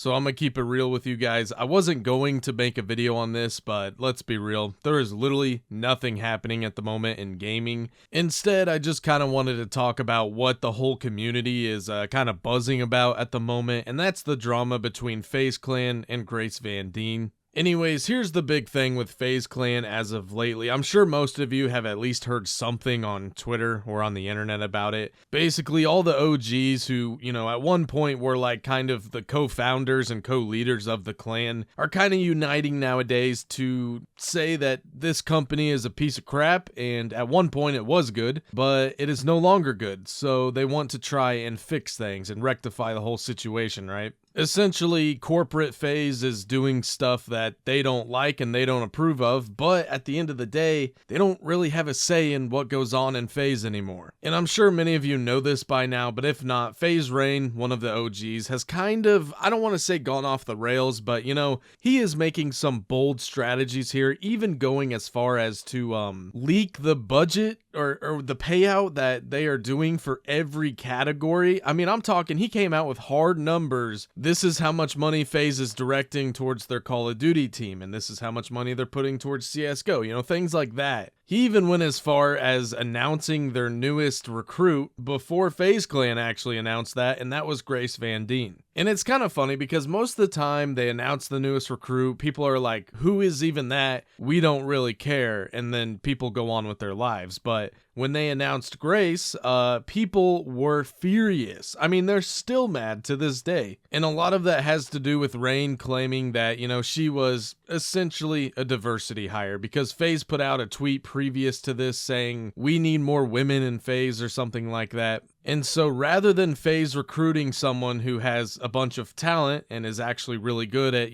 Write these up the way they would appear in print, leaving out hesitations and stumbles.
So I'm gonna keep it real with you guys. I wasn't going to make a video on this, but let's be real. There is literally nothing happening at the moment in gaming. Instead, I just kind of wanted to talk about what the whole community is kind of buzzing about at the moment, and that's the drama between FaZe Clan and Grace Van Dien. Anyways, here's the big thing with FaZe Clan as of lately. I'm sure most of you have at least heard something on Twitter or on the internet about it. Basically, all the OGs who, at one point were like kind of the co-founders and co-leaders of the clan are kind of uniting nowadays to say that this company is a piece of crap, and at one point it was good, but it is no longer good. So they want to try and fix things and rectify the whole situation, right? Essentially, corporate FaZe is doing stuff that they don't like and they don't approve of, but at the end of the day, they don't really have a say in what goes on in FaZe anymore. And I'm sure many of you know this by now, but if not, FaZe Rain, one of the OGs, has kind of, I don't want to say gone off the rails, but he is making some bold strategies here, even going as far as to leak the budget or the payout that they are doing for every category. I mean, I'm talking, he came out with hard numbers. This is how much money FaZe is directing towards their Call of Duty team, and this is how much money they're putting towards CSGO, things like that. He even went as far as announcing their newest recruit before FaZe Clan actually announced that, and that was Grace Van Dien. And it's kind of funny because most of the time they announce the newest recruit, people are like, who is even that? We don't really care. And then people go on with their lives. But when they announced Grace, people were furious. I mean, they're still mad to this day. And a lot of that has to do with Rain claiming that, she was essentially a diversity hire, because FaZe put out a tweet previous to this saying, we need more women in FaZe or something like that. And so rather than FaZe recruiting someone who has a bunch of talent and is actually really good at,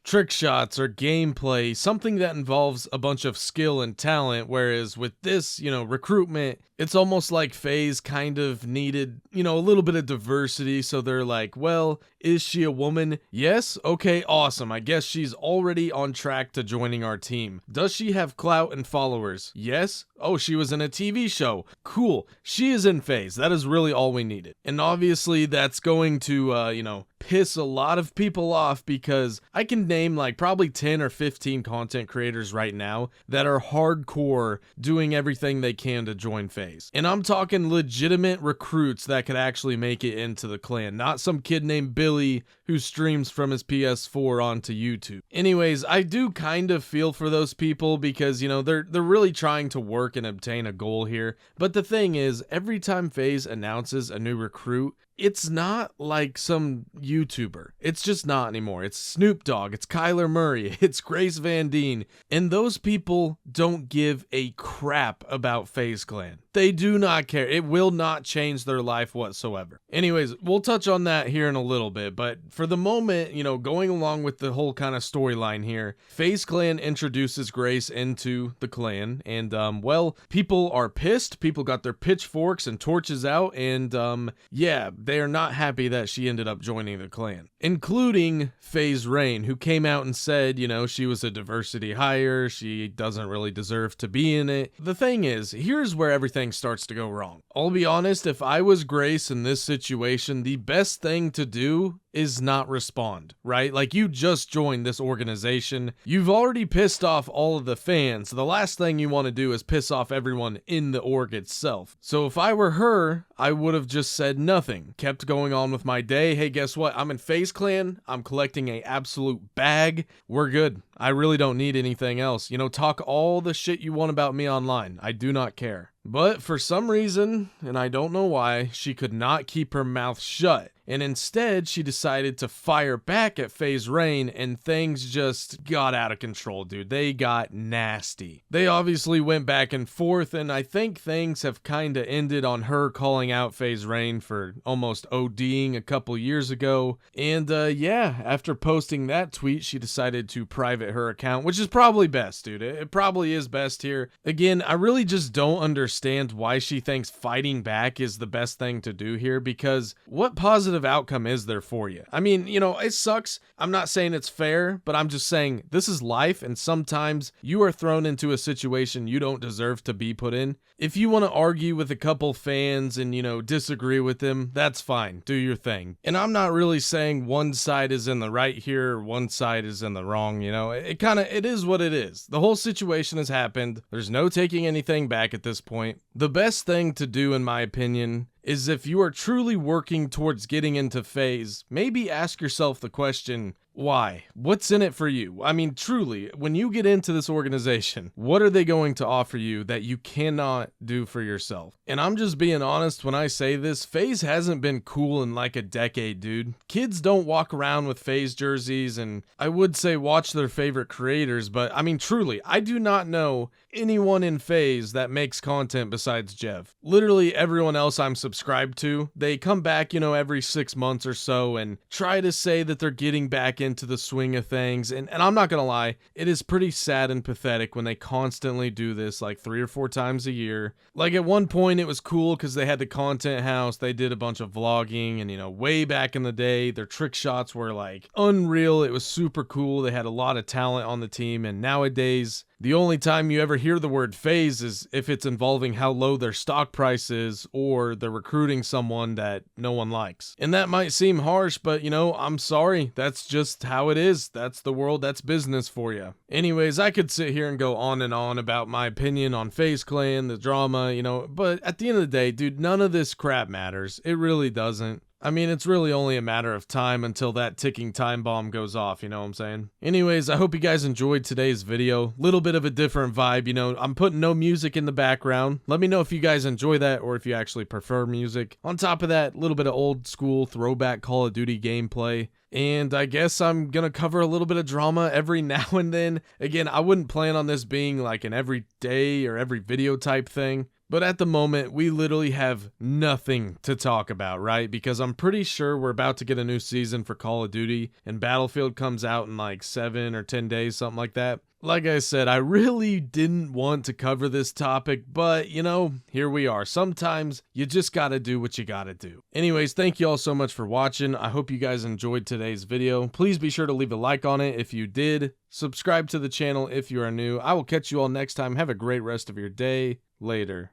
trick shots or gameplay, something that involves a bunch of skill and talent, whereas with this, recruitment, it's almost like FaZe kind of needed, a little bit of diversity. So they're like, well, is she a woman? Yes. Okay, awesome. I guess she's already on track to joining our team. Does she have clout and followers? Yes. Oh, she was in a TV show. Cool. She is in FaZe. That is really all we needed. And obviously that's going to, piss a lot of people off, because I can name like probably 10 or 15 content creators right now that are hardcore doing everything they can to join FaZe. And I'm talking legitimate recruits that could actually make it into the clan, not some kid named Billy who streams from his PS4 onto YouTube. Anyways, I do kind of feel for those people because, they're really trying to work and obtain a goal here. But the thing is, every time FaZe announces a new recruit, it's not like some YouTuber. It's just not anymore. It's Snoop Dogg, it's Kyler Murray, it's Grace Van Dien, and those people don't give a crap about FaZe Clan. They do not care. It will not change their life whatsoever. Anyways, we'll touch on that here in a little bit, but for the moment, going along with the whole kind of storyline here, FaZe Clan introduces Grace into the clan, and well, people are pissed. People got their pitchforks and torches out, and yeah, they are not happy that she ended up joining the clan, including FaZe Rain, who came out and said, she was a diversity hire, she doesn't really deserve to be in it. The thing is, here's where everything starts to go wrong. I'll be honest, if I was Grace in this situation, the best thing to do is not respond, right? Like, you just joined this organization. You've already pissed off all of the fans. The last thing you want to do is piss off everyone in the org itself. So if I were her, I would have just said nothing, kept going on with my day. Hey, guess what? I'm in FaZe Clan. I'm collecting a absolute bag. We're good. I really don't need anything else. Talk all the shit you want about me online. I do not care. But for some reason, and I don't know why, she could not keep her mouth shut. And instead, she decided to fire back at FaZe Rain, and things just got out of control, dude. They got nasty. They obviously went back and forth, and I think things have kind of ended on her calling out FaZe Rain for almost ODing a couple years ago. And yeah, after posting that tweet, she decided to private her account, which is probably best, dude. It probably is best here. Again, I really just don't understand why she thinks fighting back is the best thing to do here, because what positive positive outcome is there for you? I mean, you know, it sucks. I'm not saying it's fair, but I'm just saying this is life, and sometimes you are thrown into a situation you don't deserve to be put in. If you want to argue with a couple fans and, you know, disagree with them, that's fine. Do your thing. And I'm not really saying one side is in the right here, or one side is in the wrong, you know. It is what it is. The whole situation has happened. There's no taking anything back at this point. The best thing to do, in my opinion, is if you are truly working towards getting into FaZe, maybe ask yourself the question, why? What's in it for you? I mean, truly, when you get into this organization, what are they going to offer you that you cannot do for yourself? And I'm just being honest when I say this, FaZe hasn't been cool in like a decade, dude. Kids don't walk around with FaZe jerseys, and I would say watch their favorite creators, but I mean, truly, I do not know anyone in FaZe that makes content besides Jev. Literally everyone else I'm subscribed to, they come back, you know, every 6 months or so and try to say that they're getting back into the swing of things. And I'm not gonna lie, it is pretty sad and pathetic when they constantly do this like 3 or 4 times a year. Like at one point it was cool because they had the content house, they did a bunch of vlogging, and you know, way back in the day, their trick shots were like unreal. It was super cool. They had a lot of talent on the team, and nowadays, the only time you ever hear the word FaZe is if it's involving how low their stock price is, or they're recruiting someone that no one likes. And that might seem harsh, but you know, I'm sorry. That's just how it is. That's the world. That's business for you. Anyways, I could sit here and go on and on about my opinion on FaZe Clan, the drama, you know, but at the end of the day, dude, none of this crap matters. It really doesn't. I mean, it's really only a matter of time until that ticking time bomb goes off, you know what I'm saying? Anyways, I hope you guys enjoyed today's video. Little bit of a different vibe, you know, I'm putting no music in the background. Let me know if you guys enjoy that or if you actually prefer music. On top of that, a little bit of old school throwback Call of Duty gameplay. And I guess I'm gonna cover a little bit of drama every now and then. Again, I wouldn't plan on this being like an every day or every video type thing. But at the moment, we literally have nothing to talk about, right? Because I'm pretty sure we're about to get a new season for Call of Duty, and Battlefield comes out in like 7 or 10 days, something like that. Like I said, I really didn't want to cover this topic, but you know, here we are. Sometimes you just gotta do what you gotta do. Anyways, thank you all so much for watching. I hope you guys enjoyed today's video. Please be sure to leave a like on it if you did. Subscribe to the channel if you are new. I will catch you all next time. Have a great rest of your day. Later.